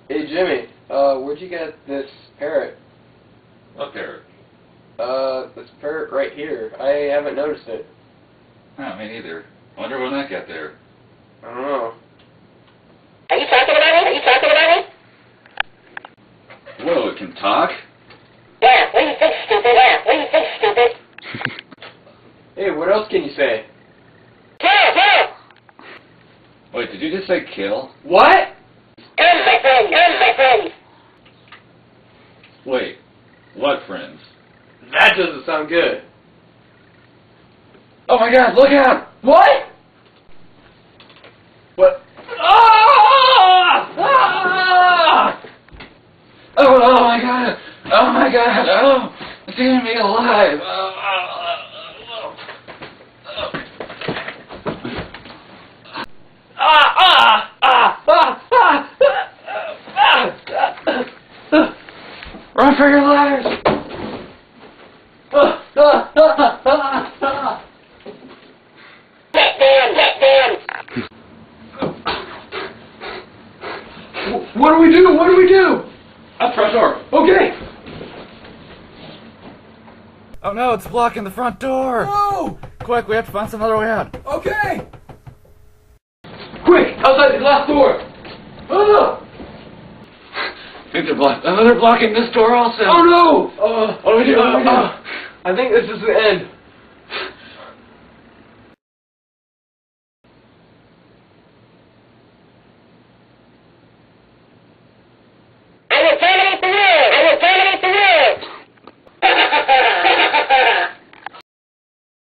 Hey Jimmy, where'd you get this parrot? What parrot? This parrot right here. I haven't noticed it. Oh, me neither. I wonder when that got there. I don't know. Are you talking about me? Are you talking about me? Whoa, it can talk? Yeah, what do you think, stupid? Yeah, what do you think, stupid? Hey, what else can you say? Kill, kill! Wait, did you just say kill? What? Gun, my friend, gun, my friend! Wait, what friends? That doesn't sound good. Oh my god, look out! What? What? Ah! Ah! Oh my god! Oh my god! Oh! It's eating me alive! Run for your lives! What do we do? What do we do? Up front door! Okay. Oh no, it's blocking the front door! Oh! Quick, we have to find some other way out. Okay. Quick! Outside the glass door! Oh! I think they're blocking this door also. Oh no! What do we do? I think this is the end.